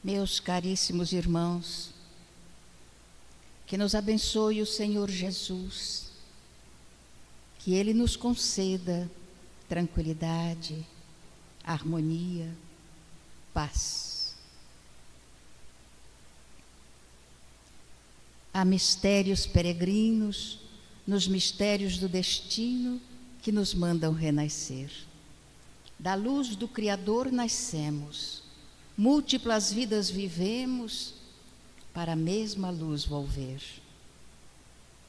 Meus caríssimos irmãos, que nos abençoe o Senhor Jesus, que Ele nos conceda tranquilidade, harmonia, paz. Há mistérios peregrinos nos mistérios do destino que nos mandam renascer. Da luz do Criador nascemos, múltiplas vidas vivemos, para a mesma luz volver.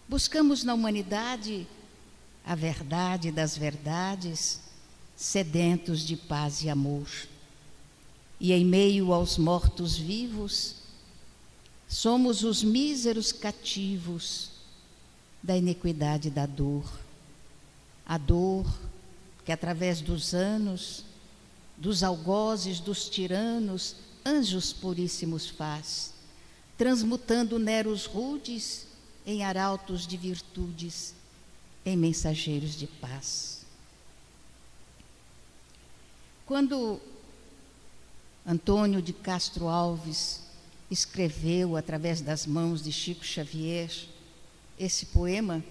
Buscamos na humanidade a verdade das verdades, sedentos de paz e amor. E em meio aos mortos-vivos, somos os míseros cativos da iniquidade e da dor. A dor que através dos anos, dos algozes, dos tiranos, anjos puríssimos faz, transmutando neros rudes em arautos de virtudes, em mensageiros de paz. Quando Antônio de Castro Alves escreveu, através das mãos de Chico Xavier, esse poema,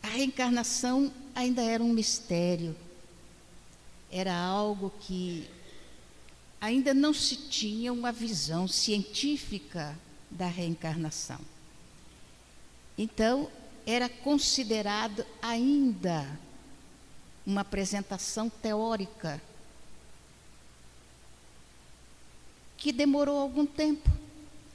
a reencarnação ainda era um mistério, era algo que ainda não se tinha uma visão científica da reencarnação. Então, era considerado ainda uma apresentação teórica, que demorou algum tempo,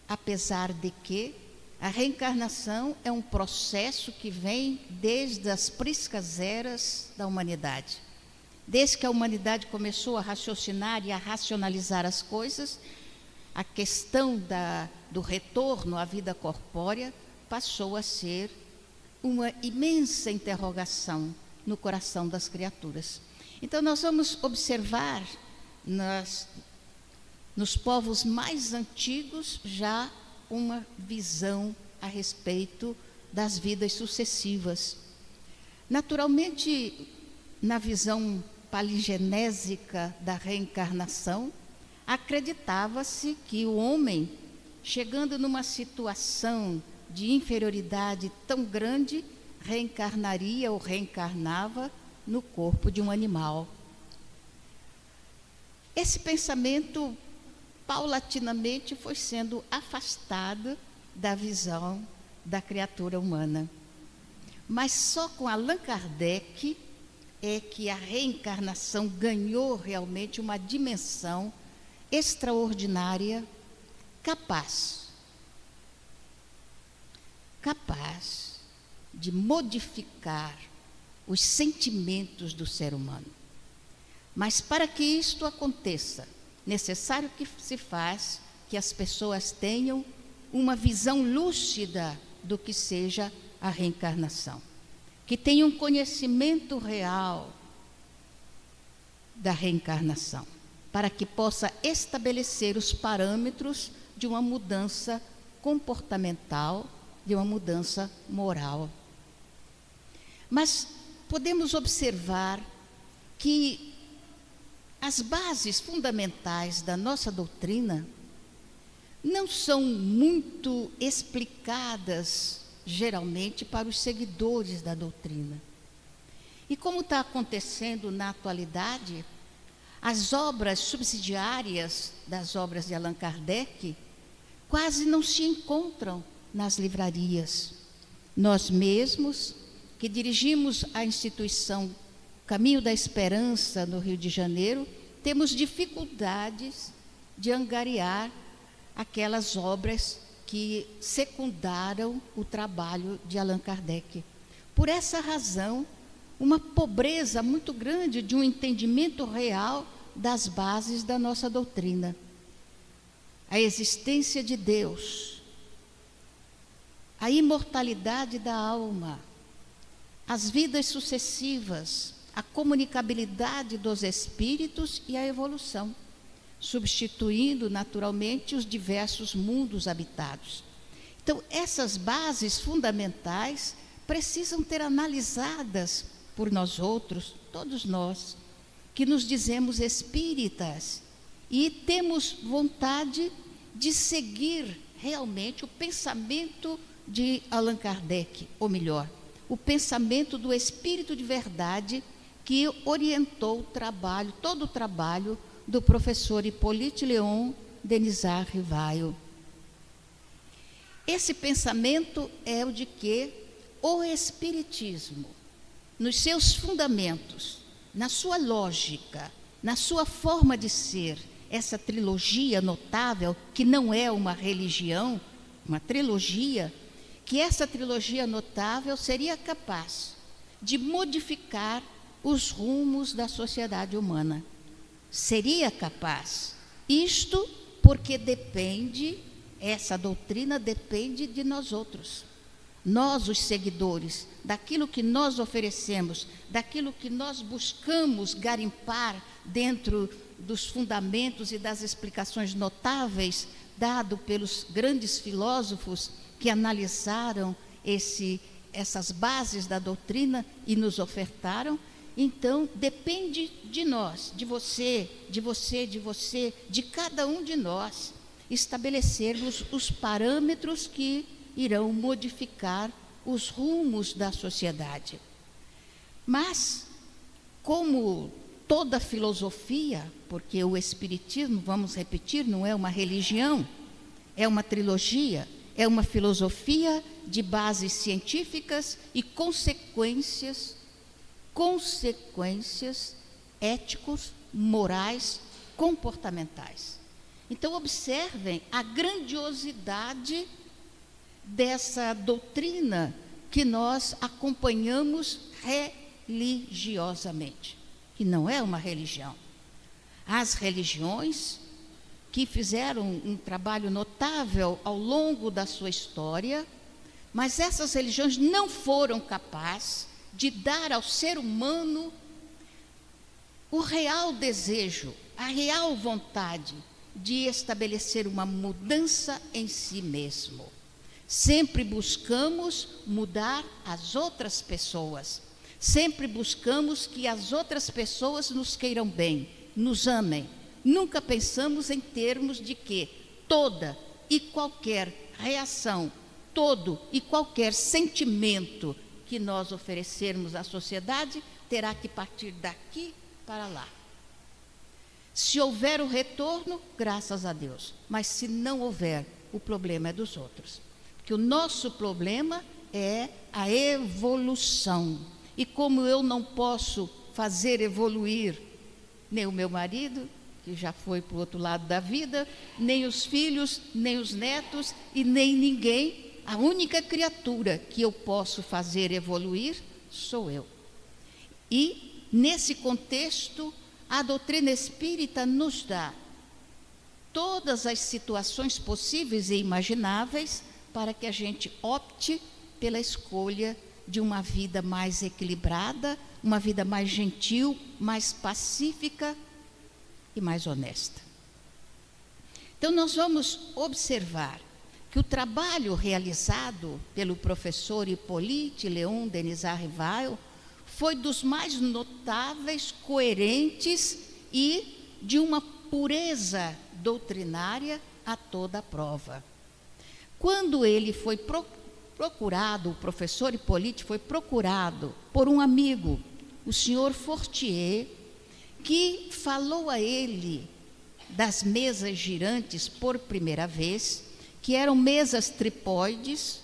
apesar de que a reencarnação é um processo que vem desde as priscas eras da humanidade. Desde que a humanidade começou a raciocinar e a racionalizar as coisas, a questão do retorno à vida corpórea passou a ser uma imensa interrogação no coração das criaturas. Então, nós vamos observar nos povos mais antigos já uma visão a respeito das vidas sucessivas. Naturalmente, na visão paligenésica da reencarnação, acreditava-se que o homem, chegando numa situação de inferioridade tão grande, reencarnaria ou reencarnava no corpo de um animal. Esse pensamento paulatinamente foi sendo afastado da visão da criatura humana. Mas só com Allan Kardec é que a reencarnação ganhou realmente uma dimensão extraordinária, capaz de modificar os sentimentos do ser humano. Mas para que isto aconteça, necessário que se faz que as pessoas tenham uma visão lúcida do que seja a reencarnação, que tenham um conhecimento real da reencarnação, para que possa estabelecer os parâmetros de uma mudança comportamental, de uma mudança moral. Mas podemos observar que as bases fundamentais da nossa doutrina não são muito explicadas, geralmente, para os seguidores da doutrina. E como está acontecendo na atualidade, as obras subsidiárias das obras de Allan Kardec quase não se encontram nas livrarias. Nós mesmos, que dirigimos a instituição Caminho da Esperança, no Rio de Janeiro, temos dificuldades de angariar aquelas obras que secundaram o trabalho de Allan Kardec. Por essa razão, uma pobreza muito grande de um entendimento real das bases da nossa doutrina. A existência de Deus, a imortalidade da alma, as vidas sucessivas, a comunicabilidade dos espíritos e a evolução, substituindo naturalmente os diversos mundos habitados. Então, essas bases fundamentais precisam ter analisadas por nós outros, todos nós, que nos dizemos espíritas e temos vontade de seguir realmente o pensamento de Allan Kardec, ou melhor, o pensamento do Espírito de Verdade que orientou o trabalho, todo o trabalho do professor Hippolyte Léon Denisard Rivail. Esse pensamento é o de que o Espiritismo, nos seus fundamentos, na sua lógica, na sua forma de ser, essa trilogia notável, que não é uma religião, uma trilogia, que essa trilogia notável seria capaz de modificar os rumos da sociedade humana. Seria capaz. Isto porque essa doutrina depende de nós outros. Nós, os seguidores, daquilo que nós oferecemos, daquilo que nós buscamos garimpar dentro dos fundamentos e das explicações notáveis dado pelos grandes filósofos que analisaram essas bases da doutrina e nos ofertaram. Então, depende de nós, de você, de cada um de nós, estabelecermos os parâmetros que irão modificar os rumos da sociedade. Mas, como toda filosofia, porque o Espiritismo, vamos repetir, não é uma religião, é uma trilogia, é uma filosofia de bases científicas e consequências éticos, morais, comportamentais. Então, observem a grandiosidade dessa doutrina que nós acompanhamos religiosamente, que não é uma religião. As religiões que fizeram um trabalho notável ao longo da sua história, mas essas religiões não foram capazes de dar ao ser humano o real desejo, a real vontade de estabelecer uma mudança em si mesmo. Sempre buscamos mudar as outras pessoas, sempre buscamos que as outras pessoas nos queiram bem, nos amem. Nunca pensamos em termos de que toda e qualquer reação, todo e qualquer sentimento que nós oferecermos à sociedade terá que partir daqui para lá. Se houver o retorno, graças a Deus. Mas se não houver, o problema é dos outros. Porque o nosso problema é a evolução. E como eu não posso fazer evoluir nem o meu marido, que já foi para o outro lado da vida, nem os filhos, nem os netos e nem ninguém, a única criatura que eu posso fazer evoluir sou eu. E, nesse contexto, a doutrina espírita nos dá todas as situações possíveis e imagináveis para que a gente opte pela escolha de uma vida mais equilibrada, uma vida mais gentil, mais pacífica e mais honesta. Então, nós vamos observar que o trabalho realizado pelo professor Hippolyte Léon Denisard Rivail foi dos mais notáveis, coerentes e de uma pureza doutrinária a toda a prova. Quando ele foi procurado, o professor Hippolyte foi procurado por um amigo, o senhor Fortier, que falou a ele das mesas girantes por primeira vez, que eram mesas tripóides,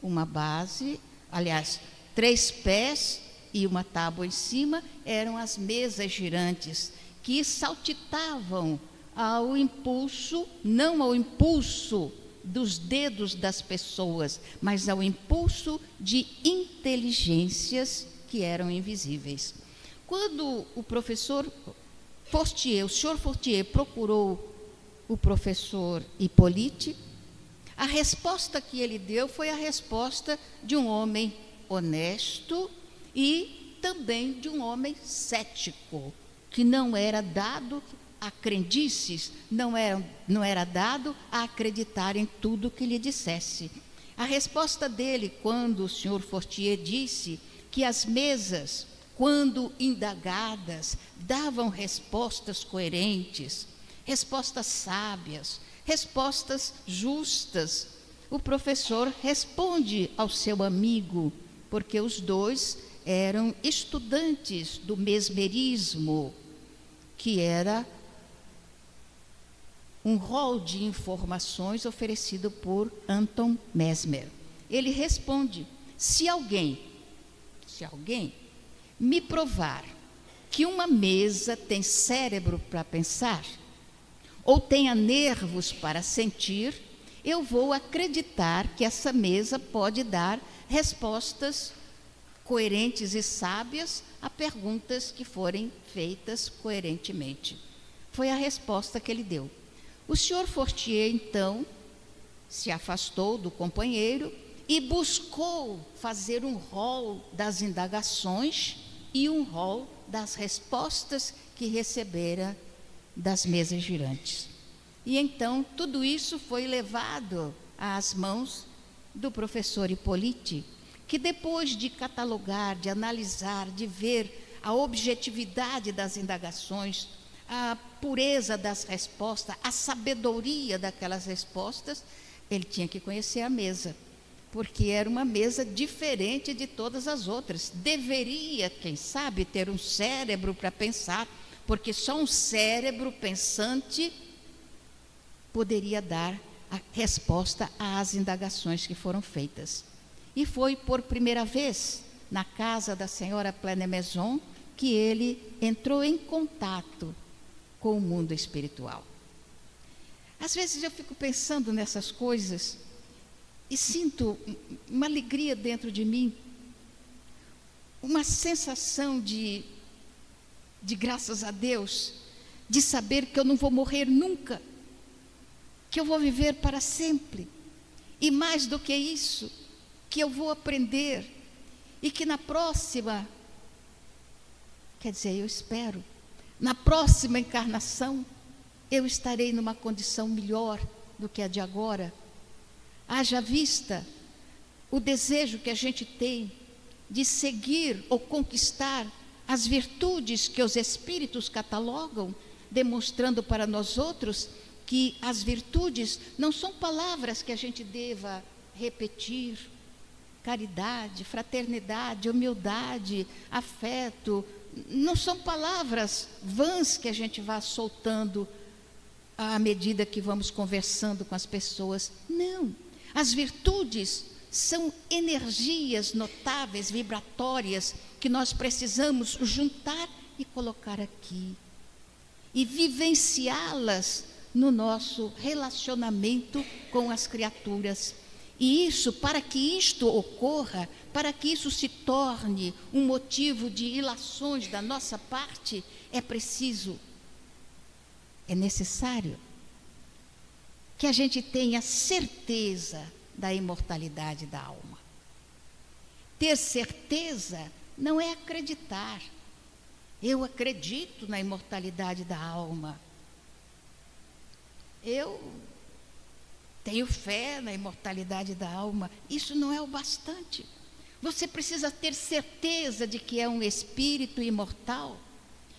uma base, aliás, 3 pés e uma tábua em cima, eram as mesas girantes, que saltitavam ao impulso, não ao impulso dos dedos das pessoas, mas ao impulso de inteligências que eram invisíveis. Quando o professor Fortier, o senhor Fortier, procurou o professor Hippolyte, a resposta que ele deu foi a resposta de um homem honesto e também de um homem cético, que não era dado a crendices, não era dado a acreditar em tudo que lhe dissesse. A resposta dele, quando o senhor Fortier disse que as mesas, quando indagadas, davam respostas coerentes, respostas sábias, respostas justas. O professor responde ao seu amigo, porque os dois eram estudantes do mesmerismo, que era um rol de informações oferecido por Anton Mesmer. Ele responde: se alguém me provar que uma mesa tem cérebro para pensar, ou tenha nervos para sentir, eu vou acreditar que essa mesa pode dar respostas coerentes e sábias a perguntas que forem feitas coerentemente. Foi a resposta que ele deu. O senhor Fortier, então, se afastou do companheiro e buscou fazer um rol das indagações e um rol das respostas que recebera das mesas girantes. E então tudo isso foi levado às mãos do professor Hippolyte, que depois de catalogar, de analisar, de ver a objetividade das indagações, a pureza das respostas, a sabedoria daquelas respostas, ele tinha que conhecer a mesa, porque era uma mesa diferente de todas as outras. Deveria, quem sabe, ter um cérebro para pensar, porque só um cérebro pensante poderia dar a resposta às indagações que foram feitas. E foi por primeira vez na casa da senhora Plane-Maison que ele entrou em contato com o mundo espiritual. Às vezes eu fico pensando nessas coisas e sinto uma alegria dentro de mim, uma sensação de graças a Deus, de saber que eu não vou morrer nunca, que eu vou viver para sempre, e mais do que isso, que eu vou aprender, e que na próxima, eu espero, na próxima encarnação, eu estarei numa condição melhor do que a de agora. Haja vista o desejo que a gente tem de seguir ou conquistar as virtudes que os espíritos catalogam, demonstrando para nós outros que as virtudes não são palavras que a gente deva repetir. Caridade, fraternidade, humildade, afeto, não são palavras vãs que a gente vá soltando à medida que vamos conversando com as pessoas. Não, as virtudes são energias notáveis, vibratórias, que nós precisamos juntar e colocar aqui, e vivenciá-las no nosso relacionamento com as criaturas. E isso, para que isto ocorra, para que isso se torne um motivo de ilações da nossa parte, é necessário que a gente tenha certeza da imortalidade da alma. Ter certeza não é acreditar. Eu acredito na imortalidade da alma. Eu tenho fé na imortalidade da alma. Isso não é o bastante. Você precisa ter certeza de que é um espírito imortal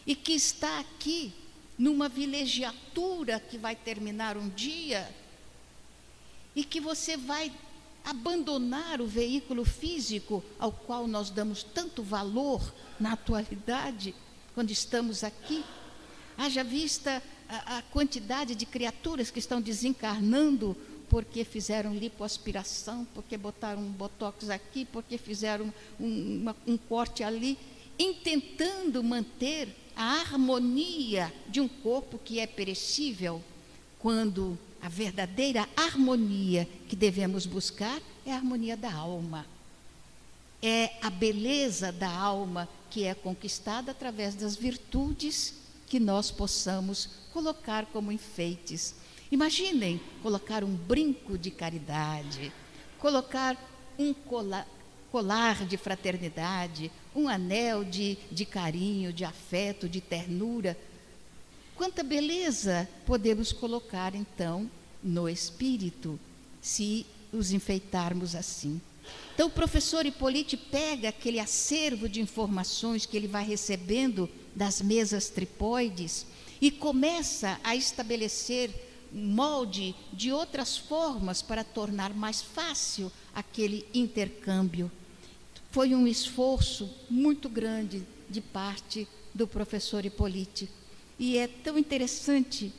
e que está aqui numa vilegiatura que vai terminar um dia e que você vai abandonar o veículo físico ao qual nós damos tanto valor na atualidade, quando estamos aqui. Haja vista a quantidade de criaturas que estão desencarnando porque fizeram lipoaspiração, porque botaram um botox aqui, porque fizeram um corte ali, intentando manter a harmonia de um corpo que é perecível, quando a verdadeira harmonia que devemos buscar é a harmonia da alma. É a beleza da alma que é conquistada através das virtudes que nós possamos colocar como enfeites. Imaginem colocar um brinco de caridade, colocar um colar de fraternidade, um anel de carinho, de afeto, de ternura. Quanta beleza podemos colocar, então, no espírito, se os enfeitarmos assim. Então, o professor Hippolyte pega aquele acervo de informações que ele vai recebendo das mesas tripóides e começa a estabelecer um molde de outras formas para tornar mais fácil aquele intercâmbio. Foi um esforço muito grande de parte do professor Hippolyte. E é tão interessante,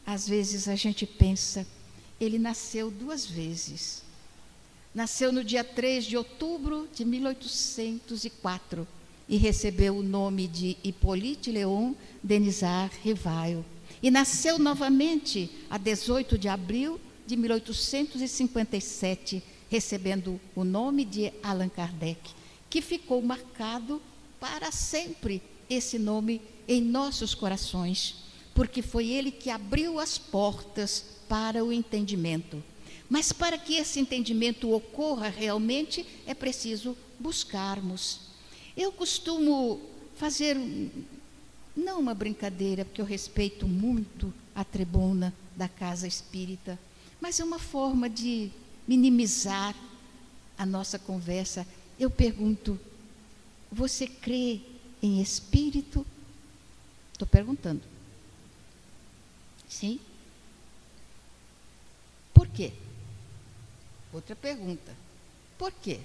às vezes a gente pensa, ele nasceu 2 vezes. Nasceu no dia 3 de outubro de 1804 e recebeu o nome de Hippolyte Léon Denisard Rivail. E nasceu novamente a 18 de abril de 1857, recebendo o nome de Allan Kardec, que ficou marcado para sempre esse nome em nossos corações, porque foi ele que abriu as portas para o entendimento. Mas para que esse entendimento ocorra realmente, é preciso buscarmos. Eu costumo fazer, não uma brincadeira, porque eu respeito muito a tribuna da Casa Espírita, mas é uma forma de minimizar a nossa conversa. Eu pergunto, você crê em espírito? Estou perguntando. Sim? Por quê? Outra pergunta. Por quê?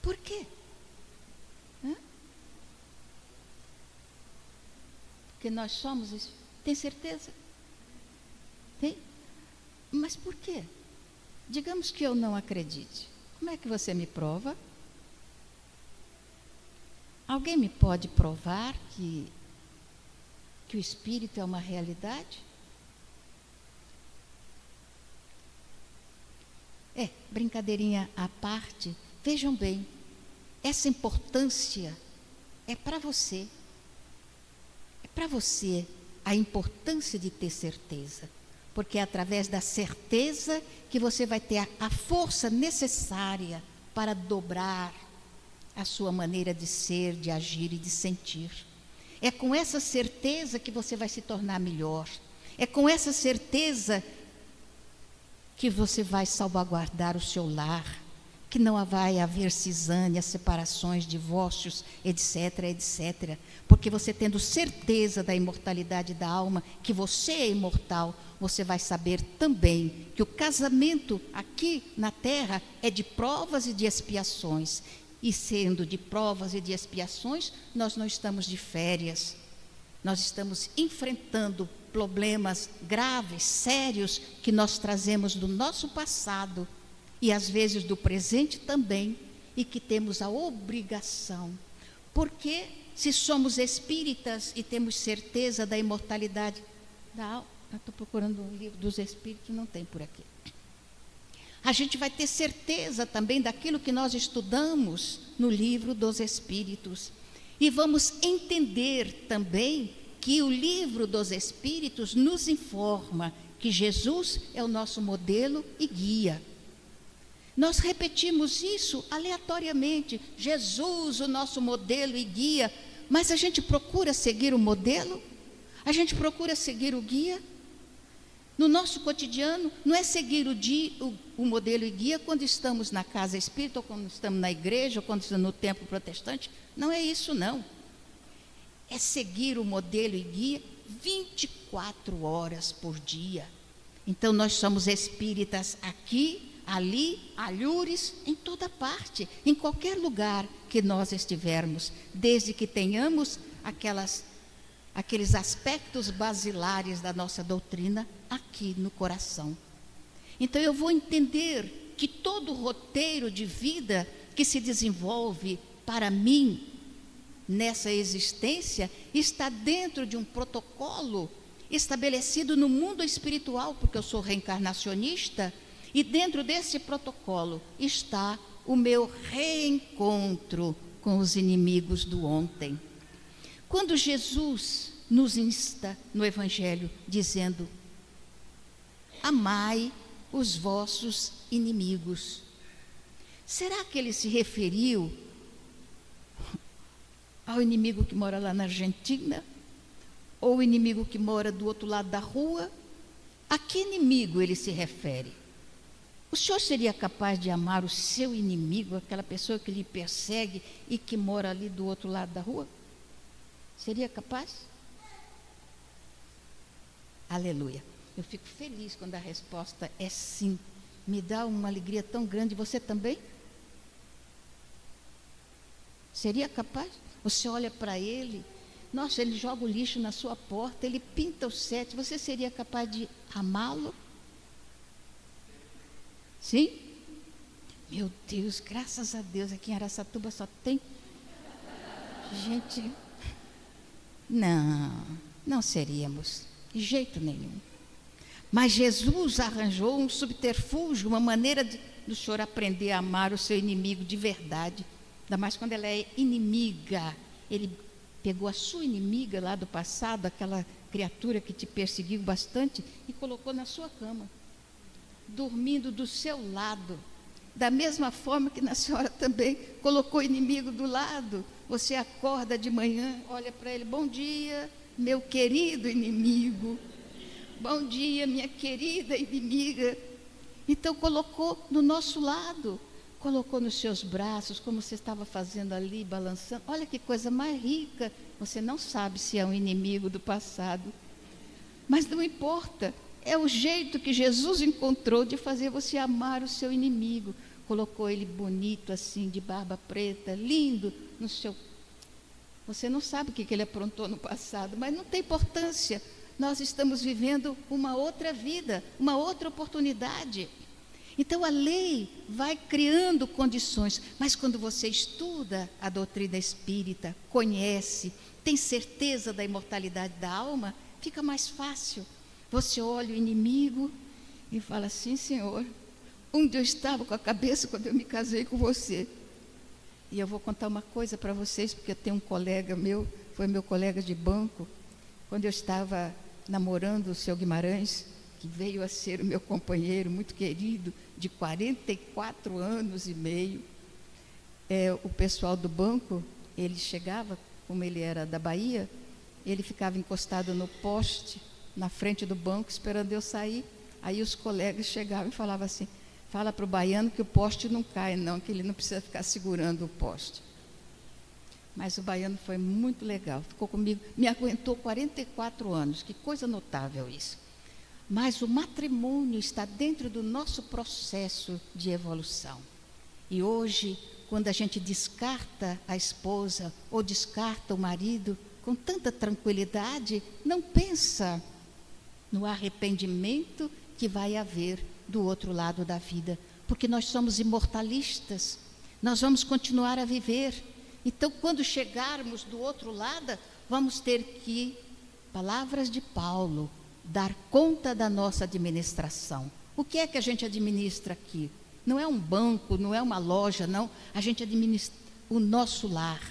Por quê? Porque nós somos... Tem certeza? Tem? Mas por quê? Digamos que eu não acredite. Como é que você me prova? Alguém me pode provar que o espírito é uma realidade? Brincadeirinha à parte, vejam bem, essa importância é para você. É para você a importância de ter certeza, porque é através da certeza que você vai ter a força necessária para dobrar a sua maneira de ser, de agir e de sentir. É com essa certeza que você vai se tornar melhor. É com essa certeza que você vai salvaguardar o seu lar, que não vai haver cisâneas, separações, divórcios, etc, etc. Porque você tendo certeza da imortalidade da alma, que você é imortal, você vai saber também que o casamento aqui na terra é de provas e de expiações. E sendo de provas e de expiações, nós não estamos de férias. Nós estamos enfrentando problemas graves, sérios, que nós trazemos do nosso passado e às vezes do presente também, e que temos a obrigação. Porque se somos espíritas e temos certeza da imortalidade da alma, eu estou procurando um livro dos espíritos, não tem por aqui. A gente vai ter certeza também daquilo que nós estudamos no livro dos Espíritos. E vamos entender também que o livro dos Espíritos nos informa que Jesus é o nosso modelo e guia. Nós repetimos isso aleatoriamente, Jesus, o nosso modelo e guia, mas a gente procura seguir o modelo? A gente procura seguir o guia? No nosso cotidiano, não é seguir o modelo e guia quando estamos na casa espírita, ou quando estamos na igreja, ou quando estamos no templo protestante. Não é isso, não. É seguir o modelo e guia 24 horas por dia. Então, nós somos espíritas aqui, ali, alhures, em toda parte, em qualquer lugar que nós estivermos, desde que tenhamos aqueles aspectos basilares da nossa doutrina aqui no coração. Então eu vou entender que todo o roteiro de vida que se desenvolve para mim nessa existência está dentro de um protocolo estabelecido no mundo espiritual, porque eu sou reencarnacionista, e dentro desse protocolo está o meu reencontro com os inimigos do ontem. Quando Jesus nos insta no Evangelho, dizendo: amai os vossos inimigos. Será que ele se referiu ao inimigo que mora lá na Argentina? Ou o inimigo que mora do outro lado da rua? A que inimigo ele se refere? O senhor seria capaz de amar o seu inimigo, aquela pessoa que lhe persegue e que mora ali do outro lado da rua? Seria capaz? Aleluia. Eu fico feliz quando a resposta é sim. Me dá uma alegria tão grande. Você também? Seria capaz? Você olha para ele, nossa, ele joga o lixo na sua porta, ele pinta o set. Você seria capaz de amá-lo? Sim? Meu Deus, graças a Deus, aqui em Araçatuba só tem gente. Não seríamos, de jeito nenhum. Mas Jesus arranjou um subterfúgio, uma maneira do senhor aprender a amar o seu inimigo de verdade. Ainda mais quando ela é inimiga. Ele pegou a sua inimiga lá do passado, aquela criatura que te perseguiu bastante, e colocou na sua cama, dormindo do seu lado. Da mesma forma que na senhora também colocou o inimigo do lado. Você acorda de manhã, olha para ele, bom dia, meu querido inimigo. Bom dia, minha querida inimiga. Então colocou do nosso lado, colocou nos seus braços, como você estava fazendo ali, balançando. Olha que coisa mais rica. Você não sabe se é um inimigo do passado, mas não importa. É o jeito que Jesus encontrou de fazer você amar o seu inimigo. Colocou ele bonito assim, de barba preta, lindo no seu... Você não sabe o que ele aprontou no passado, mas não tem importância. Nós estamos vivendo uma outra vida, uma outra oportunidade. Então a lei vai criando condições, mas quando você estuda a doutrina espírita, conhece, tem certeza da imortalidade da alma, fica mais fácil. Você olha o inimigo e fala assim, Senhor, onde eu estava com a cabeça quando eu me casei com você? E eu vou contar uma coisa para vocês, porque eu tenho um colega meu, foi meu colega de banco, quando eu estava namorando o seu Guimarães, que veio a ser o meu companheiro muito querido, de 44 anos e meio, o pessoal do banco, ele chegava, como ele era da Bahia, ele ficava encostado no poste, na frente do banco, esperando eu sair. Aí os colegas chegavam e falavam assim, fala para o baiano que o poste não cai não, que ele não precisa ficar segurando o poste. Mas o baiano foi muito legal, ficou comigo, me aguentou 44 anos, que coisa notável isso. Mas o matrimônio está dentro do nosso processo de evolução. E hoje, quando a gente descarta a esposa ou descarta o marido, com tanta tranquilidade, não pensa no arrependimento que vai haver do outro lado da vida, porque nós somos imortalistas, nós vamos continuar a viver. Então, quando chegarmos do outro lado, vamos ter que, palavras de Paulo, dar conta da nossa administração. O que é que a gente administra aqui? Não é um banco, não é uma loja, não. A gente administra o nosso lar,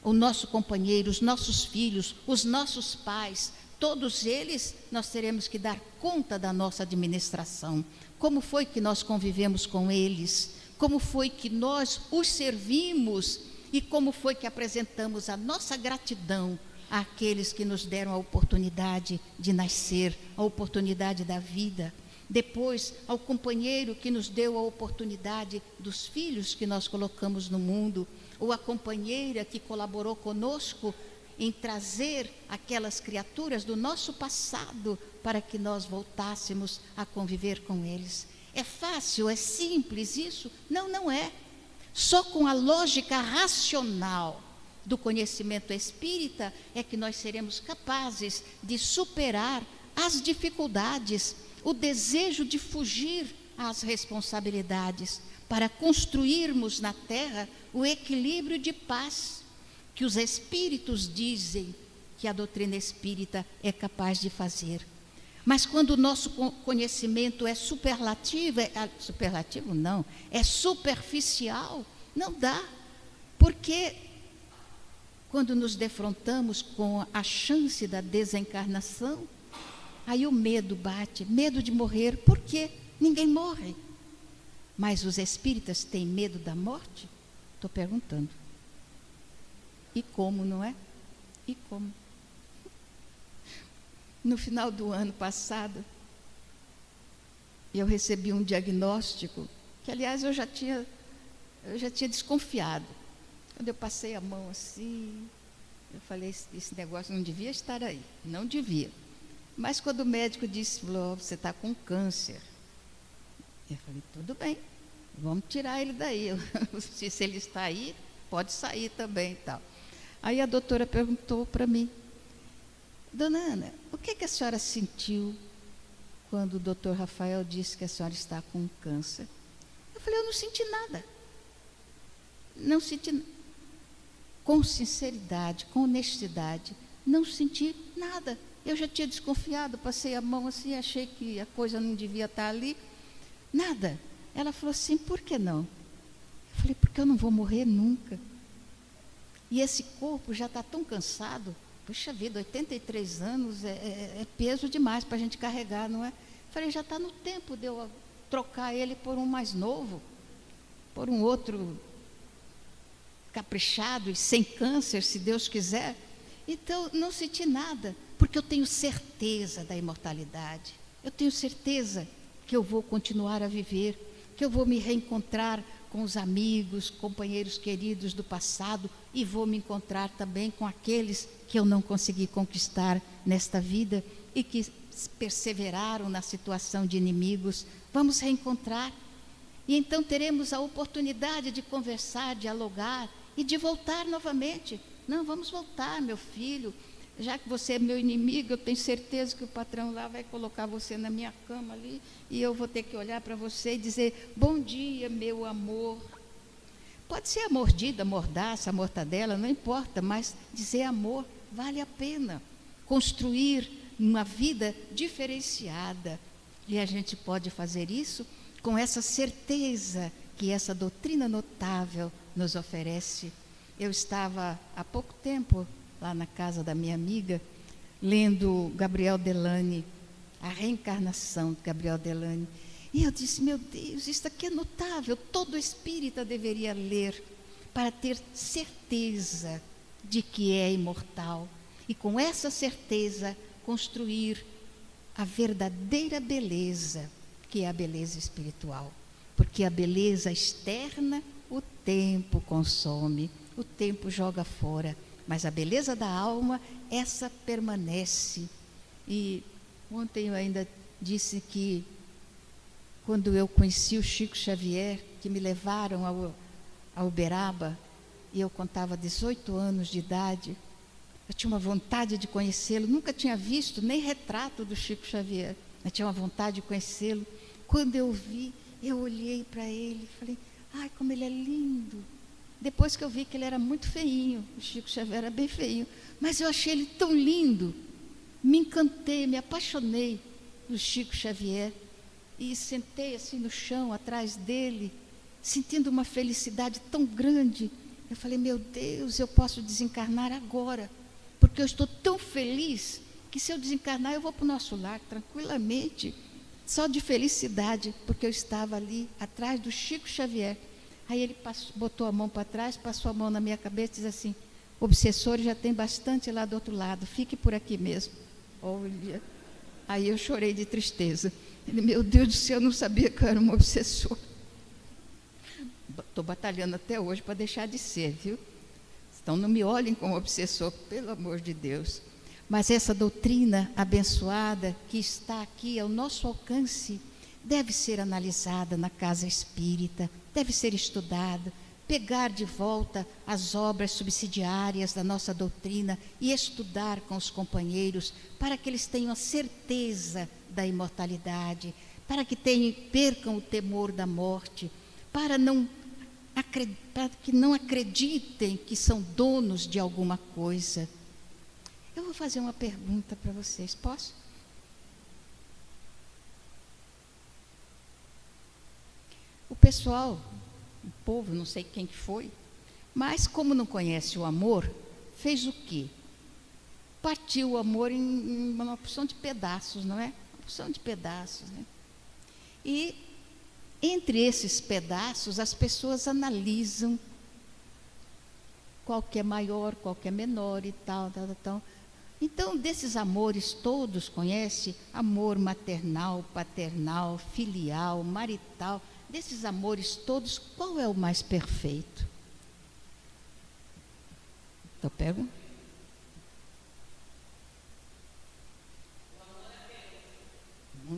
o nosso companheiro, os nossos filhos, os nossos pais. Todos eles nós teremos que dar conta da nossa administração. Como foi que nós convivemos com eles? Como foi que nós os servimos? E como foi que apresentamos a nossa gratidão àqueles que nos deram a oportunidade de nascer, a oportunidade da vida? Depois, ao companheiro que nos deu a oportunidade dos filhos que nós colocamos no mundo, ou a companheira que colaborou conosco em trazer aquelas criaturas do nosso passado para que nós voltássemos a conviver com eles. É fácil, é simples isso? Não, não é. Só com a lógica racional do conhecimento espírita é que nós seremos capazes de superar as dificuldades, o desejo de fugir às responsabilidades, para construirmos na Terra o equilíbrio de paz que os espíritos dizem que a doutrina espírita é capaz de fazer. Mas quando o nosso conhecimento é superlativo, superlativo não, é superficial, não dá. Porque quando nos defrontamos com a chance da desencarnação, aí o medo bate, medo de morrer. Por quê? Ninguém morre. Mas os espíritas têm medo da morte? Estou perguntando. E como, não é? E como? No final do ano passado, eu recebi um diagnóstico, que aliás eu já tinha desconfiado. Quando eu passei a mão assim, Eu falei, esse negócio não devia estar aí, não devia. Mas quando o médico disse, falou, você está com câncer. Eu falei, tudo bem, vamos tirar ele daí. Se ele está aí, pode sair também e tal. Aí a doutora perguntou para mim, dona Ana, o que a senhora sentiu quando o doutor Rafael disse que a senhora está com câncer? Eu falei, eu não senti nada. Não senti nada. Com sinceridade, com honestidade, não senti nada. Eu já tinha desconfiado, passei a mão assim, achei que a coisa não devia estar ali. Nada. Ela falou assim, por que não? Eu falei, porque eu não vou morrer nunca. E esse corpo já está tão cansado. Puxa vida, 83 anos é peso demais para a gente carregar, não é? Eu falei, já está no tempo de eu trocar ele por um mais novo, por um outro caprichado e sem câncer, se Deus quiser. Então, não senti nada, porque eu tenho certeza da imortalidade. Eu tenho certeza que eu vou continuar a viver, que eu vou me reencontrar com os amigos, companheiros queridos do passado e vou me encontrar também com aqueles que eu não consegui conquistar nesta vida e que perseveraram na situação de inimigos. Vamos reencontrar e então teremos a oportunidade de conversar, dialogar e de voltar novamente. Não, vamos voltar, meu filho. Já que você é meu inimigo, eu tenho certeza que o patrão lá vai colocar você na minha cama ali e eu vou ter que olhar para você e dizer, bom dia, meu amor. Pode ser a mordida, a mordaça, a mortadela, não importa, mas dizer amor vale a pena. Construir uma vida diferenciada. E a gente pode fazer isso com essa certeza que essa doutrina notável nos oferece. Eu estava há pouco tempo lá na casa da minha amiga, lendo Gabriel Delany, a reencarnação de Gabriel Delany. E eu disse, meu Deus, isso aqui é notável, todo espírita deveria ler, para ter certeza de que é imortal. E com essa certeza, construir a verdadeira beleza, que é a beleza espiritual. Porque a beleza externa, o tempo consome, o tempo joga fora. Mas a beleza da alma, essa permanece. E ontem eu ainda disse que, quando eu conheci o Chico Xavier, que me levaram a Uberaba, e eu contava 18 anos de idade, eu tinha uma vontade de conhecê-lo, nunca tinha visto nem retrato do Chico Xavier, mas tinha uma vontade de conhecê-lo. Quando eu vi, eu olhei para ele e falei, ai, como ele é lindo. Depois que eu vi que ele era muito feinho, o Chico Xavier era bem feinho, mas eu achei ele tão lindo, me encantei, me apaixonei no Chico Xavier, e sentei assim no chão, atrás dele, sentindo uma felicidade tão grande. Eu falei, meu Deus, eu posso desencarnar agora, porque eu estou tão feliz, que se eu desencarnar, eu vou para o nosso lar, tranquilamente, só de felicidade, porque eu estava ali, atrás do Chico Xavier. Aí ele botou a mão para trás, passou a mão na minha cabeça e disse assim, obsessor já tem bastante lá do outro lado, fique por aqui mesmo. Olha, aí eu chorei de tristeza. Ele, meu Deus do céu, eu não sabia que eu era um obsessor. Estou batalhando até hoje para deixar de ser, viu? Então não me olhem como obsessor, pelo amor de Deus. Mas essa doutrina abençoada que está aqui ao nosso alcance, deve ser analisada na casa espírita, deve ser estudada, pegar de volta as obras subsidiárias da nossa doutrina e estudar com os companheiros, para que eles tenham a certeza da imortalidade, para que percam o temor da morte, para que não acreditem que são donos de alguma coisa. Eu vou fazer uma pergunta para vocês, posso? O pessoal, o povo, não sei quem que foi, mas como não conhece o amor, fez o quê? Partiu o amor em uma porção de pedaços, não é? Uma porção de pedaços, né? E entre esses pedaços, as pessoas analisam qual que é maior, qual que é menor e tal, tal, tal. Então, desses amores todos, conhece? Amor maternal, paternal, filial, marital. Desses amores todos, qual é o mais perfeito? Então, pego.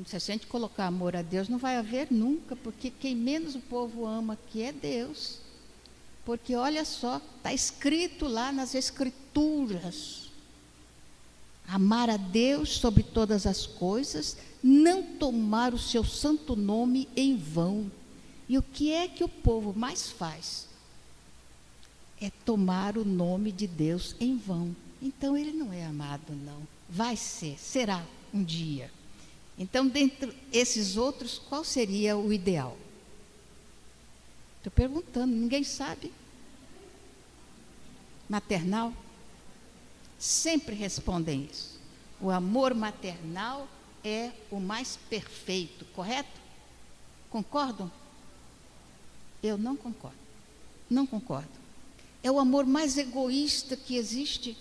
Se a gente colocar amor a Deus, não vai haver nunca, porque quem menos o povo ama aqui é Deus. Porque olha só, está escrito lá nas Escrituras: amar a Deus sobre todas as coisas, não tomar o seu santo nome em vão. E o que é que o povo mais faz? É tomar o nome de Deus em vão. Então ele não é amado, não. Vai ser, será um dia. Então, dentre esses outros, qual seria o ideal? Estou perguntando, ninguém sabe. Maternal? Sempre respondem isso. O amor maternal é o mais perfeito, correto? Concordam? Eu não concordo. Não concordo. É o amor mais egoísta que existe.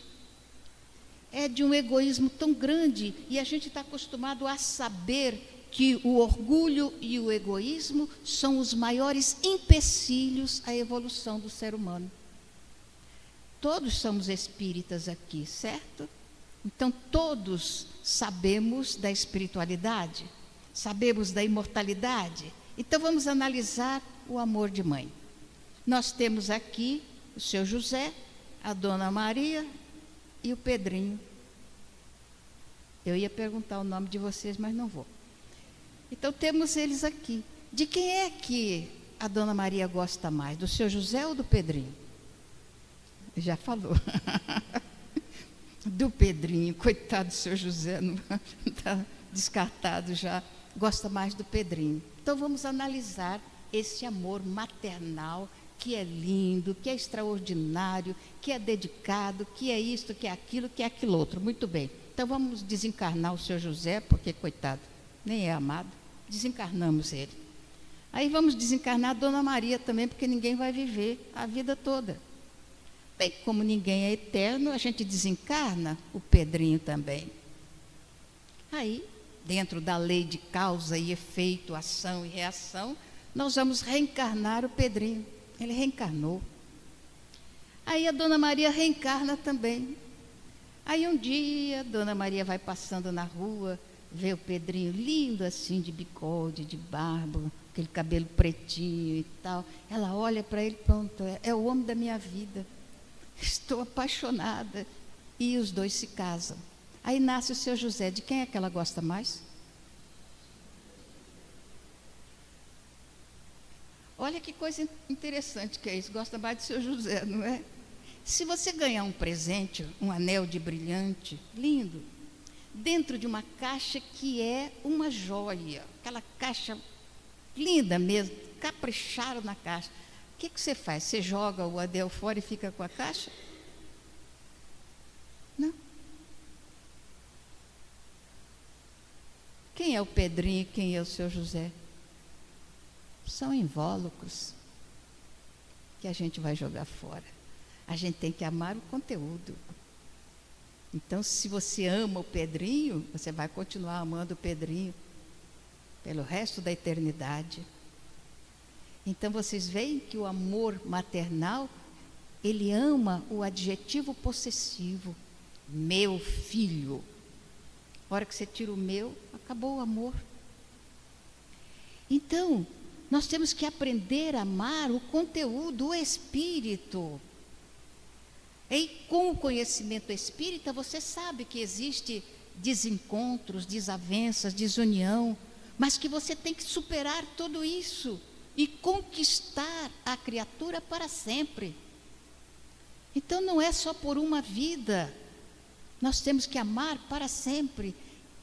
É de um egoísmo tão grande, e a gente está acostumado a saber que o orgulho e o egoísmo são os maiores empecilhos à evolução do ser humano. Todos somos espíritas aqui, certo? Então todos sabemos da espiritualidade, sabemos da imortalidade. Então vamos analisar o amor de mãe. Nós temos aqui o seu José, a Dona Maria e o Pedrinho. Eu ia perguntar o nome de vocês, mas não vou. Então temos eles aqui. De quem é que a Dona Maria gosta mais? Do seu José ou do Pedrinho? Já falou. Do Pedrinho, coitado do seu José, está descartado já. Gosta mais do Pedrinho. Então vamos analisar esse amor maternal, que é lindo, que é extraordinário, que é dedicado, que é isto, que é aquilo outro. Muito bem. Então vamos desencarnar o seu José, porque, coitado, nem é amado. Desencarnamos ele. Aí vamos desencarnar a Dona Maria também, porque ninguém vai viver a vida toda. Bem, como ninguém é eterno, a gente desencarna o Pedrinho também. Aí, dentro da lei de causa e efeito, ação e reação, nós vamos reencarnar o Pedrinho. Ele reencarnou. Aí a Dona Maria reencarna também. Aí um dia, a Dona Maria vai passando na rua, vê o Pedrinho lindo assim, de bigode, de barba, aquele cabelo pretinho e tal. Ela olha para ele e pronto, é o homem da minha vida. Estou apaixonada. E os dois se casam. Aí nasce o seu José. De quem é que ela gosta mais? Olha que coisa interessante que é isso. Gosta mais do seu José, não é? Se você ganhar um presente, um anel de brilhante, lindo, dentro de uma caixa que é uma joia, aquela caixa linda mesmo, capricharam na caixa. O que você faz? Você joga o anel fora e fica com a caixa? Não. Quem é o Pedrinho e quem é o seu José? São invólucros que a gente vai jogar fora. A gente tem que amar o conteúdo. Então, se você ama o Pedrinho, você vai continuar amando o Pedrinho pelo resto da eternidade. Então, vocês veem que o amor maternal, ele ama o adjetivo possessivo. Meu filho. A hora que você tira o meu, acabou o amor. Então, nós temos que aprender a amar o conteúdo, o espírito. E com o conhecimento espírita, você sabe que existe desencontros, desavenças, desunião, mas que você tem que superar tudo isso e conquistar a criatura para sempre. Então não é só por uma vida, nós temos que amar para sempre,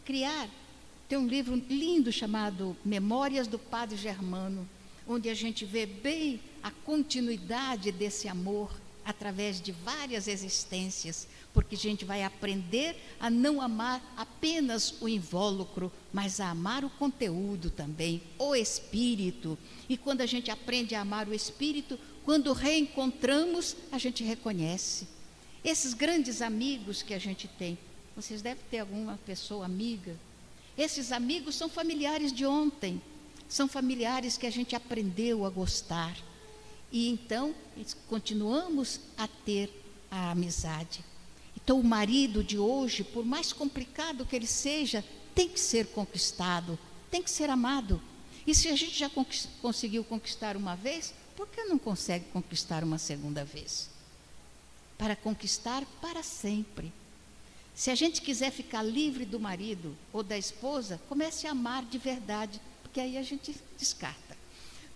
criar. Tem um livro lindo chamado Memórias do Padre Germano, onde a gente vê bem a continuidade desse amor através de várias existências, porque a gente vai aprender a não amar apenas o invólucro, mas a amar o conteúdo também, o espírito. E quando a gente aprende a amar o espírito, quando reencontramos, a gente reconhece. Esses grandes amigos que a gente tem, vocês devem ter alguma pessoa amiga. Esses amigos são familiares de ontem, são familiares que a gente aprendeu a gostar. E então, continuamos a ter a amizade. Então, o marido de hoje, por mais complicado que ele seja, tem que ser conquistado tem que ser amado. E se a gente já conseguiu conquistar uma vez, por que não consegue conquistar uma segunda vez? Para conquistar para sempre. Se a gente quiser ficar livre do marido ou da esposa, comece a amar de verdade, porque aí a gente descarta.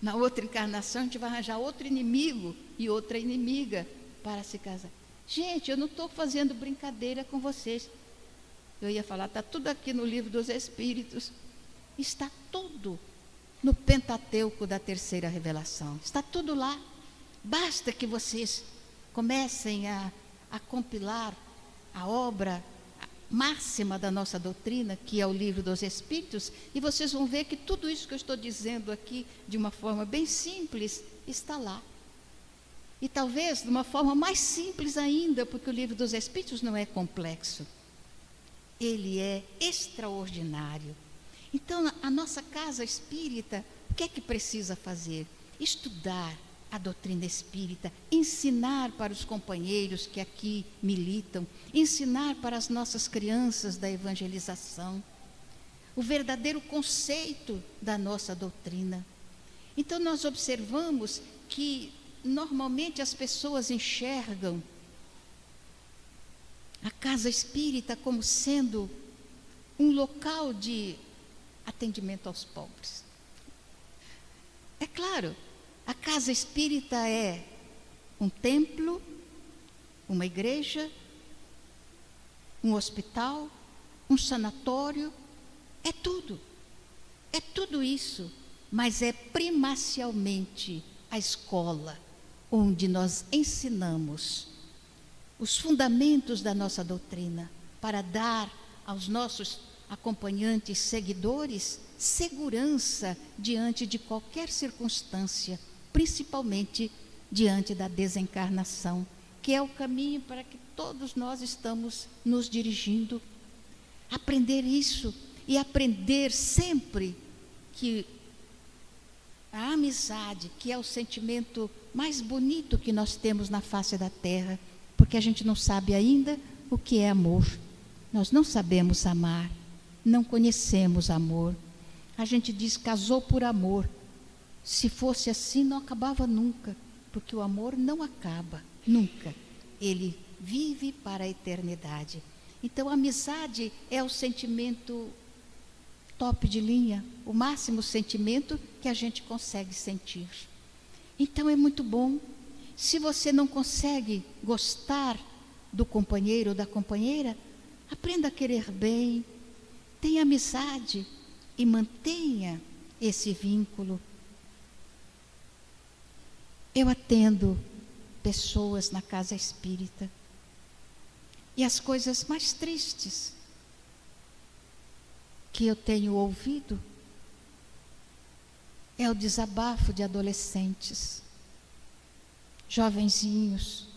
Na outra encarnação, a gente vai arranjar outro inimigo e outra inimiga para se casar. Gente, eu não estou fazendo brincadeira com vocês. Eu ia falar, está tudo aqui no livro dos Espíritos. Está tudo no Pentateuco da terceira revelação. Está tudo lá. Basta que vocês comecem a compilar a obra máxima da nossa doutrina, que é o livro dos Espíritos, e vocês vão ver que tudo isso que eu estou dizendo aqui, de uma forma bem simples, está lá. E talvez de uma forma mais simples ainda, porque o livro dos Espíritos não é complexo. Ele é extraordinário. Então, a nossa casa espírita, o que é que precisa fazer? Estudar a doutrina espírita, ensinar para os companheiros que aqui militam, ensinar para as nossas crianças da evangelização, o verdadeiro conceito da nossa doutrina. Então, nós observamos que, normalmente, as pessoas enxergam a casa espírita como sendo um local de atendimento aos pobres. É claro, a casa espírita é um templo, uma igreja, um hospital, um sanatório, é tudo isso, mas é primacialmente a escola onde nós ensinamos os fundamentos da nossa doutrina para dar aos nossos acompanhantes, seguidores, segurança diante de qualquer circunstância, principalmente diante da desencarnação, que é o caminho para que todos nós estamos nos dirigindo. Aprender isso e aprender sempre que a amizade, que é o sentimento mais bonito que nós temos na face da terra, porque a gente não sabe ainda o que é amor. Nós não sabemos amar, não conhecemos amor. A gente diz casou por amor. Se fosse assim, não acabava nunca, porque o amor não acaba, nunca. Ele vive para a eternidade. Então, a amizade é o sentimento top de linha, o máximo sentimento que a gente consegue sentir. Então, é muito bom. Se você não consegue gostar do companheiro ou da companheira, aprenda a querer bem, tenha amizade e mantenha esse vínculo. Eu atendo pessoas na casa espírita e as coisas mais tristes que eu tenho ouvido é o desabafo de adolescentes, jovenzinhos.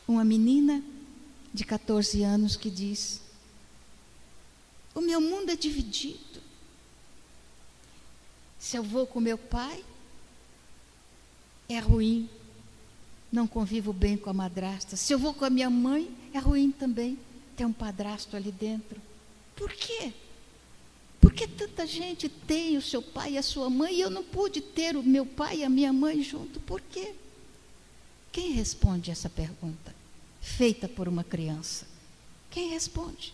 Uma menina de 14 anos que diz: o meu mundo é dividido. Se eu vou com meu pai, é ruim, não convivo bem com a madrasta. Se eu vou com a minha mãe, é ruim também, tem um padrasto ali dentro. Por quê? Porque tanta gente tem o seu pai e a sua mãe e eu não pude ter o meu pai e a minha mãe junto. Por quê? Quem responde essa pergunta? Feita por uma criança. Quem responde?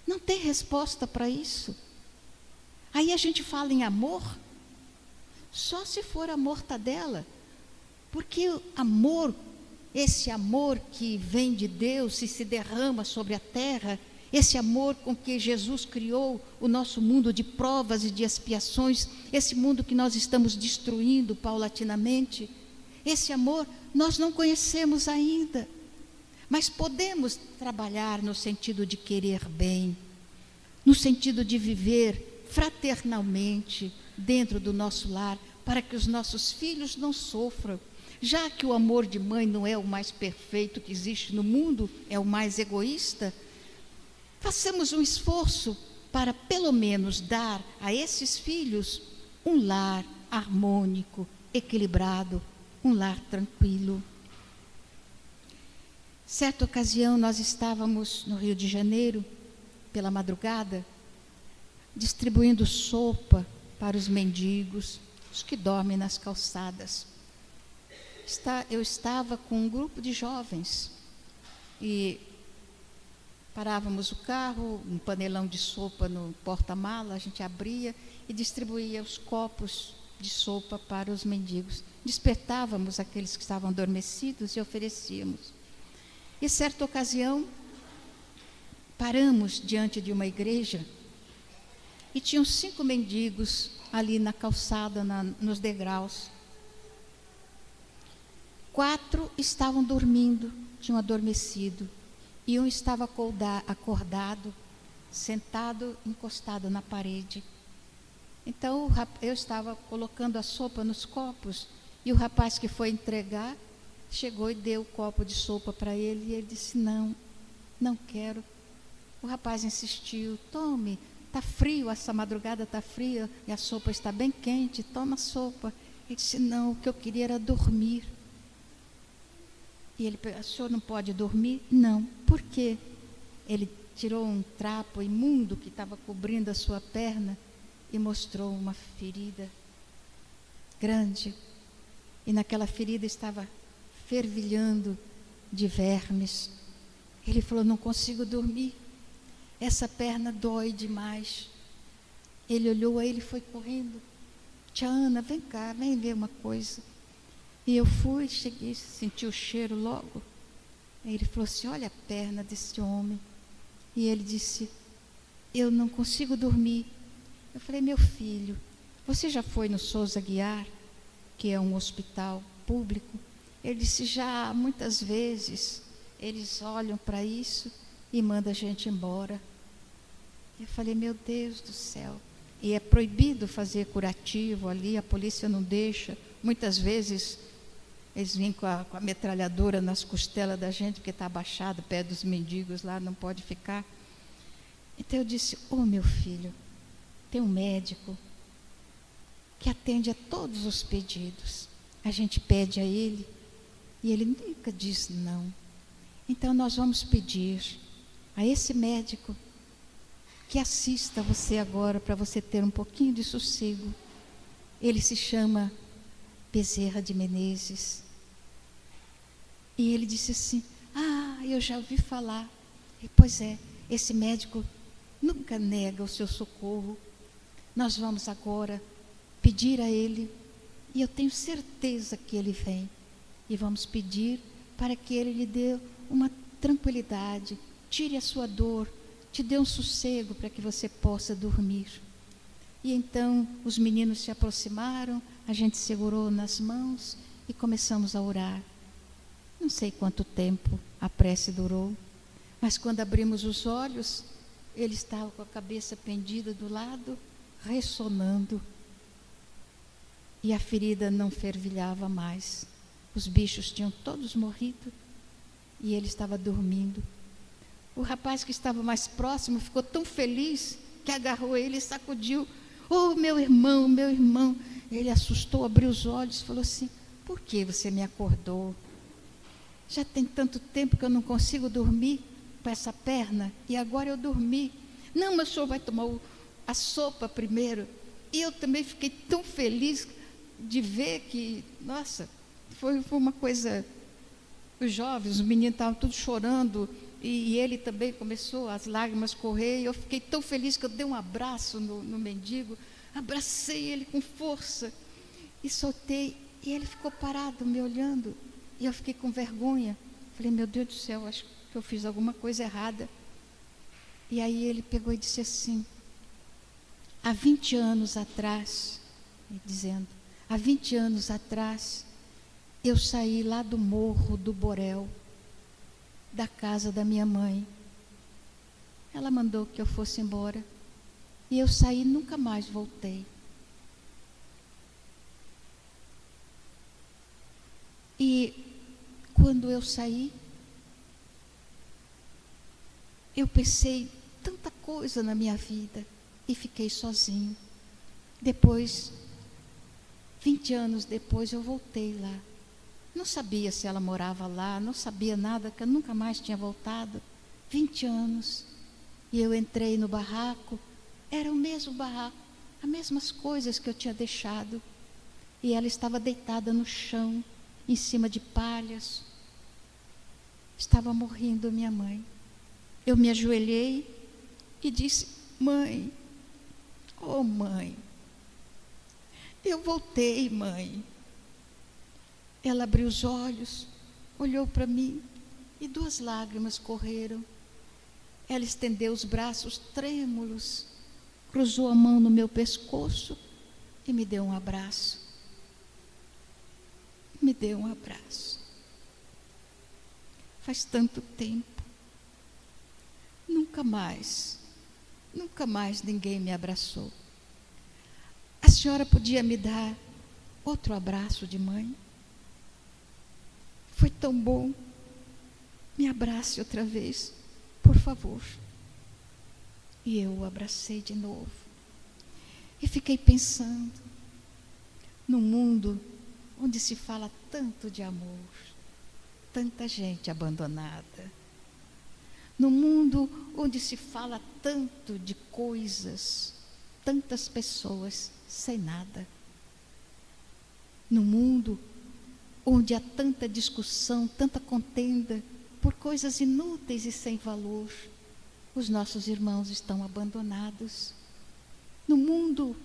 Não tem resposta para isso. Aí a gente fala em amor, só se for a mortadela, porque o amor, esse amor que vem de Deus e se derrama sobre a terra, esse amor com que Jesus criou o nosso mundo de provas e de expiações, esse mundo que nós estamos destruindo paulatinamente, esse amor nós não conhecemos ainda, mas podemos trabalhar no sentido de querer bem, no sentido de viver fraternalmente dentro do nosso lar, para que os nossos filhos não sofram. Já que o amor de mãe não é o mais perfeito que existe no mundo, é o mais egoísta, façamos um esforço para pelo menos dar a esses filhos um lar harmônico, equilibrado, um lar tranquilo. Certa ocasião nós estávamos no Rio de Janeiro, pela madrugada, distribuindo sopa para os mendigos, os que dormem nas calçadas. Eu estava com um grupo de jovens e parávamos o carro, um panelão de sopa no porta-mala, a gente abria e distribuía os copos de sopa para os mendigos. Despertávamos aqueles que estavam adormecidos e oferecíamos. E certa ocasião, paramos diante de uma igreja e tinham 5 mendigos ali na calçada, nos degraus. 4 estavam dormindo, tinham adormecido, e um estava acordado, sentado, encostado na parede. Então eu estava colocando a sopa nos copos, e o rapaz que foi entregar, chegou e deu o copo de sopa para ele, e ele disse, não quero. O rapaz insistiu, tome, está frio, essa madrugada está fria, e a sopa está bem quente, toma a sopa. Ele disse, não, o que eu queria era dormir. E ele perguntou, o senhor não pode dormir? Não. Por quê? Ele tirou um trapo imundo que estava cobrindo a sua perna e mostrou uma ferida grande. E naquela ferida estava fervilhando de vermes. Ele falou, não consigo dormir. Essa perna dói demais. Ele olhou, aí ele foi correndo. Tia Ana, vem cá, vem ver uma coisa. E eu fui, cheguei, senti o cheiro logo. Aí ele falou assim, olha a perna desse homem. E ele disse, eu não consigo dormir. Eu falei, meu filho, você já foi no Souza Aguiar, que é um hospital público? Ele disse, já muitas vezes, eles olham para isso e mandam a gente embora. Eu falei, meu Deus do céu. E é proibido fazer curativo ali, a polícia não deixa. Muitas vezes eles vêm com a metralhadora nas costelas da gente, porque está abaixado, pé dos mendigos lá, não pode ficar. Então eu disse, meu filho, tem um médico que atende a todos os pedidos. A gente pede a ele e ele nunca diz não. Então nós vamos pedir a esse médico que assista você agora, para você ter um pouquinho de sossego. Ele se chama Bezerra de Menezes. E ele disse assim, eu já ouvi falar. E, pois é, esse médico nunca nega o seu socorro. Nós vamos agora pedir a ele, e eu tenho certeza que ele vem. E vamos pedir para que ele lhe dê uma tranquilidade, tire a sua dor, te dê um sossego para que você possa dormir. E então os meninos se aproximaram, a gente segurou nas mãos e começamos a orar. Não sei quanto tempo a prece durou, mas quando abrimos os olhos, ele estava com a cabeça pendida do lado, ressonando. E a ferida não fervilhava mais. Os bichos tinham todos morrido e ele estava dormindo. O rapaz que estava mais próximo ficou tão feliz que agarrou ele e sacudiu. Meu irmão, meu irmão. Ele assustou, abriu os olhos e falou assim, por que você me acordou? Já tem tanto tempo que eu não consigo dormir com essa perna, e agora eu dormi. Não, mas o senhor vai tomar a sopa primeiro. E eu também fiquei tão feliz de ver que, nossa, foi uma coisa. Os jovens, os meninos estavam todos chorando, e ele também começou as lágrimas correr, e eu fiquei tão feliz que eu dei um abraço no mendigo, abracei ele com força e soltei, e ele ficou parado me olhando, e eu fiquei com vergonha. Falei, meu Deus do céu, acho que eu fiz alguma coisa errada. E aí ele pegou e disse assim, há 20 anos atrás, dizendo, há 20 anos atrás, eu saí lá do Morro do Borel, da casa da minha mãe. Ela mandou que eu fosse embora. E eu saí e nunca mais voltei. E quando eu saí, eu pensei tanta coisa na minha vida e fiquei sozinho. Depois, 20 anos depois, eu voltei lá. Não sabia se ela morava lá, não sabia nada, que eu nunca mais tinha voltado. 20 anos. E eu entrei no barraco Era o mesmo barraco, as mesmas coisas que eu tinha deixado. E ela estava deitada no chão, em cima de palhas. Estava morrendo minha mãe. Eu me ajoelhei e disse: mãe, oh mãe, eu voltei, mãe. Ela abriu os olhos, olhou para mim e 2 lágrimas correram. Ela estendeu os braços trêmulos, cruzou a mão no meu pescoço e me deu um abraço. Me deu um abraço. Faz tanto tempo. Nunca mais ninguém me abraçou. A senhora podia me dar outro abraço de mãe? Foi tão bom. Me abrace outra vez, por favor. E eu o abracei de novo. E fiquei pensando, num mundo onde se fala tanto de amor, tanta gente abandonada, num mundo onde se fala tanto de coisas, tantas pessoas sem nada, num mundo onde há tanta discussão, tanta contenda por coisas inúteis e sem valor, os nossos irmãos estão abandonados. No mundo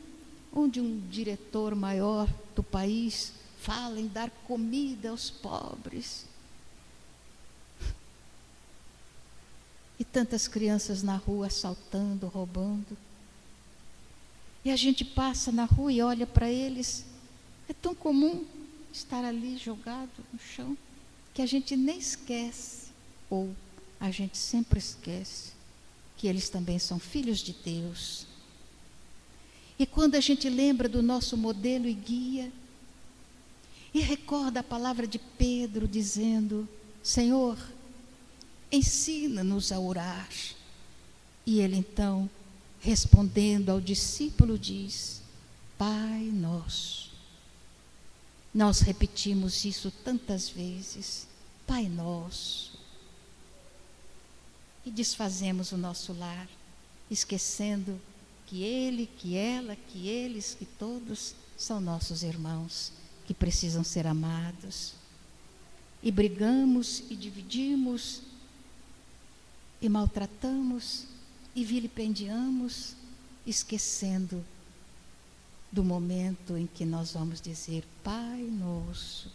onde um diretor maior do país fala em dar comida aos pobres, e tantas crianças na rua assaltando, roubando, e a gente passa na rua e olha para eles, é tão comum estar ali jogado no chão, que a gente nem esquece, ou a gente sempre esquece, que eles também são filhos de Deus. E quando a gente lembra do nosso modelo e guia, e recorda a palavra de Pedro dizendo: Senhor, ensina-nos a orar. E ele então, respondendo ao discípulo, diz: Pai nosso. Nós repetimos isso tantas vezes: Pai nosso. E desfazemos o nosso lar, esquecendo que ele, que ela, que eles, que todos são nossos irmãos, que precisam ser amados. E brigamos e dividimos, e maltratamos, e vilipendiamos, esquecendo do momento em que nós vamos dizer Pai Nosso.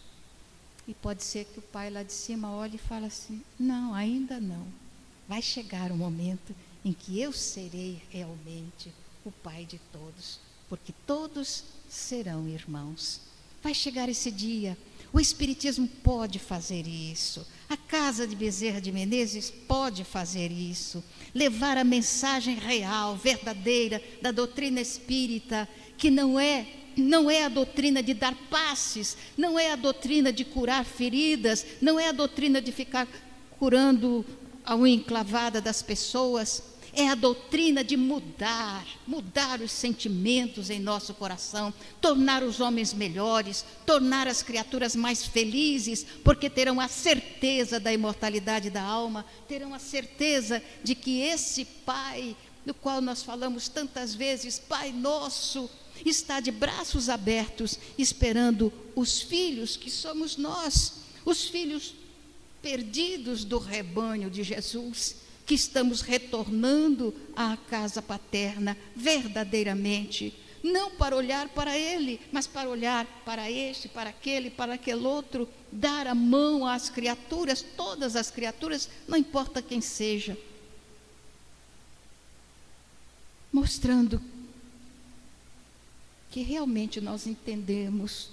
E pode ser que o pai lá de cima olhe e fale assim: não, ainda não. Vai chegar o momento em que eu serei realmente o pai de todos, porque todos serão irmãos. Vai chegar esse dia. O Espiritismo pode fazer isso. A Casa de Bezerra de Menezes pode fazer isso. Levar a mensagem real, verdadeira da doutrina espírita, que não é a doutrina de dar passes, não é a doutrina de curar feridas, não é a doutrina de ficar curando a unha enclavada das pessoas. É a doutrina de mudar os sentimentos em nosso coração, tornar os homens melhores, tornar as criaturas mais felizes, porque terão a certeza da imortalidade da alma, terão a certeza de que esse Pai, do qual nós falamos tantas vezes, Pai Nosso, está de braços abertos, esperando os filhos que somos nós, os filhos perdidos do rebanho de Jesus, que estamos retornando à casa paterna verdadeiramente, não para olhar para ele, mas para olhar para este, para aquele outro, dar a mão às criaturas, todas as criaturas, não importa quem seja, mostrando que realmente nós entendemos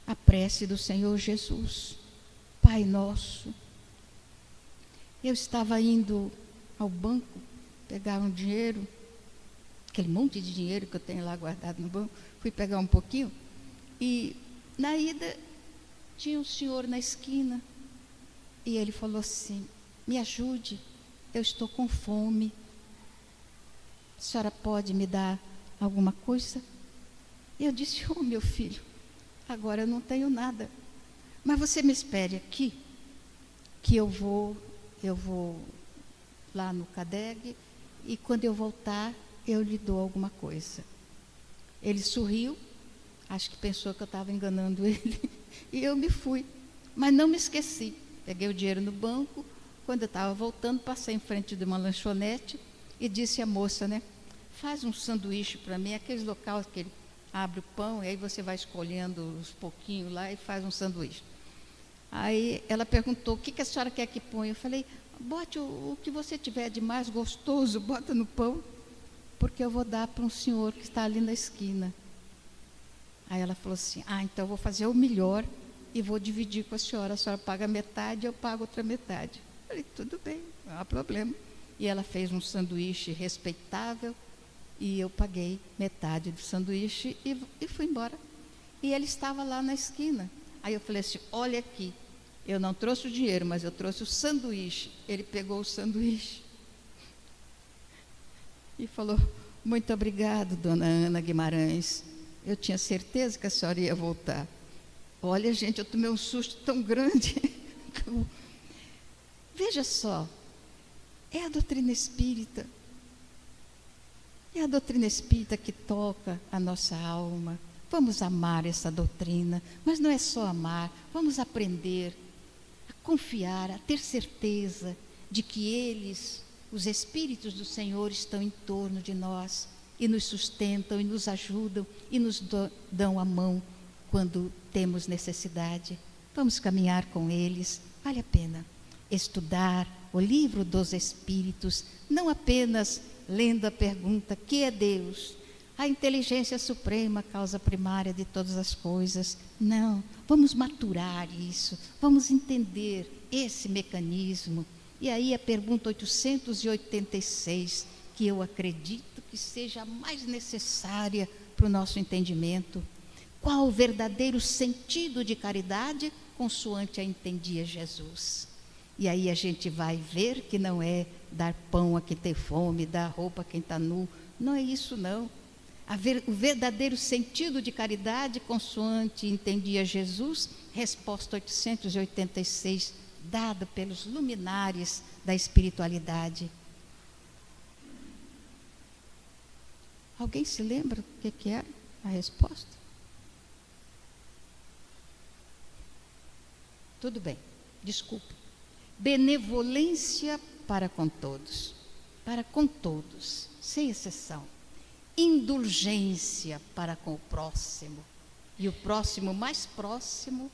a prece do Senhor Jesus. Pai Nosso. Eu estava indo ao banco pegar um dinheiro, aquele monte de dinheiro que eu tenho lá guardado no banco, fui pegar um pouquinho, e na ida tinha um senhor na esquina, e ele falou assim: me ajude, eu estou com fome, a senhora pode me dar alguma coisa? Eu disse: oh meu filho, agora eu não tenho nada, mas você me espere aqui, que eu vou lá no CADEG, e quando eu voltar, eu lhe dou alguma coisa. Ele sorriu, acho que pensou que eu estava enganando ele, e eu me fui. Mas não me esqueci. Peguei o dinheiro no banco, quando eu estava voltando, passei em frente de uma lanchonete e disse à moça, né, faz um sanduíche para mim, aqueles locais que ele abre o pão, e aí você vai escolhendo uns pouquinhos lá e faz um sanduíche. Aí ela perguntou, o que a senhora quer que ponha? Eu falei, bote o que você tiver de mais gostoso, bota no pão, porque eu vou dar para um senhor que está ali na esquina. Aí ela falou assim, então eu vou fazer o melhor e vou dividir com a senhora paga metade, eu pago outra metade. Eu falei, tudo bem, não há problema. E ela fez um sanduíche respeitável e eu paguei metade do sanduíche e fui embora. E ele estava lá na esquina. Aí eu falei assim, olha aqui, eu não trouxe o dinheiro, mas eu trouxe o sanduíche. Ele pegou o sanduíche e falou, muito obrigado, dona Ana Guimarães. Eu tinha certeza que a senhora ia voltar. Olha, gente, eu tomei um susto tão grande. Veja só, é a doutrina espírita. É a doutrina espírita que toca a nossa alma. Vamos amar essa doutrina, mas não é só amar, vamos aprender a confiar, a ter certeza de que eles, os Espíritos do Senhor, estão em torno de nós e nos sustentam e nos ajudam e nos dão a mão quando temos necessidade. Vamos caminhar com eles, vale a pena estudar o livro dos Espíritos, não apenas lendo a pergunta, que é Deus? A inteligência suprema, causa primária de todas as coisas. Não, vamos maturar isso, vamos entender esse mecanismo. E aí a pergunta 886, que eu acredito que seja a mais necessária para o nosso entendimento. Qual o verdadeiro sentido de caridade, consoante a entendia Jesus? E aí a gente vai ver que não é dar pão a quem tem fome, dar roupa a quem está nu. Não é isso, não. O verdadeiro sentido de caridade, consoante entendia Jesus, resposta 886, dada pelos luminares da espiritualidade. Alguém se lembra o que era a resposta? Tudo bem, desculpe. Benevolência para com todos, sem exceção. Indulgência para com o próximo. E o próximo mais próximo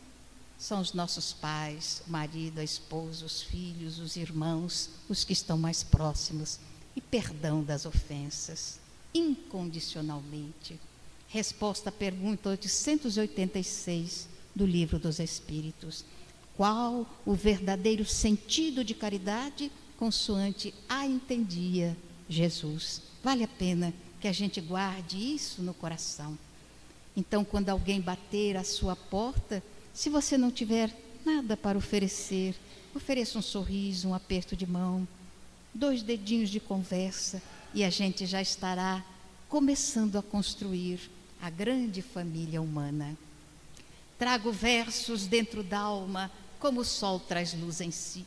são os nossos pais, o marido, a esposa, os filhos, os irmãos, os que estão mais próximos. E perdão das ofensas, incondicionalmente. Resposta à pergunta 886 do Livro dos Espíritos. Qual o verdadeiro sentido de caridade, consoante a entendia Jesus? Vale a pena que a gente guarde isso no coração. Então, quando alguém bater à sua porta, se você não tiver nada para oferecer, ofereça um sorriso, um aperto de mão, 2 dedinhos de conversa, e a gente já estará começando a construir a grande família humana. Trago versos dentro da alma, como o sol traz luz em si.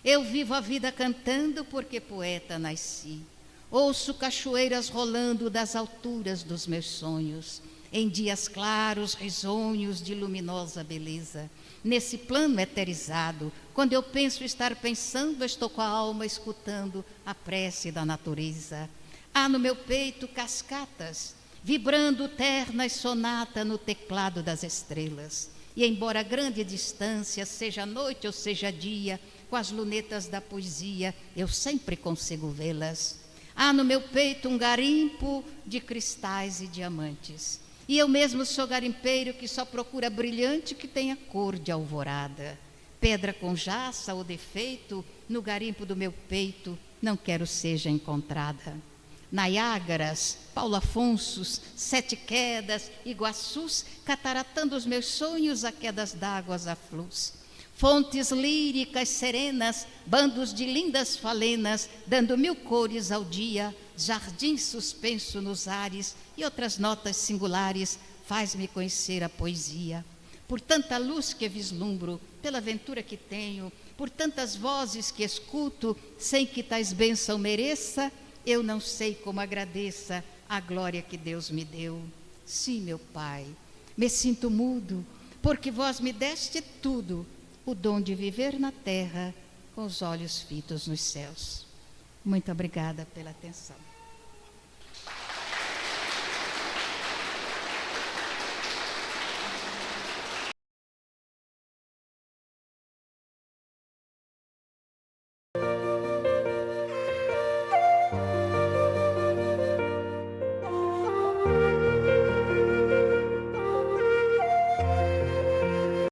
Eu vivo a vida cantando, porque poeta nasci. Ouço cachoeiras rolando das alturas dos meus sonhos, em dias claros, risonhos de luminosa beleza. Nesse plano eterizado, quando eu penso estar pensando, estou com a alma escutando a prece da natureza. Há no meu peito cascatas, vibrando ternas sonata no teclado das estrelas. E embora a grande distância, seja noite ou seja dia, com as lunetas da poesia, eu sempre consigo vê-las. Há no meu peito um garimpo de cristais e diamantes. E eu mesmo sou garimpeiro que só procura brilhante que tenha cor de alvorada. Pedra com jaça ou defeito, no garimpo do meu peito, não quero seja encontrada. Niágaras, Paulo Afonsos, Sete Quedas, Iguaçus, cataratando os meus sonhos a quedas d'águas a flus. Fontes líricas serenas, bandos de lindas falenas, dando 1000 cores ao dia, jardim suspenso nos ares e outras notas singulares, faz-me conhecer a poesia. Por tanta luz que vislumbro, pela aventura que tenho, por tantas vozes que escuto, sem que tais bênção mereça, eu não sei como agradeça a glória que Deus me deu. Sim, meu Pai, me sinto mudo, porque vós me deste tudo, o dom de viver na terra com os olhos fitos nos céus. Muito obrigada pela atenção.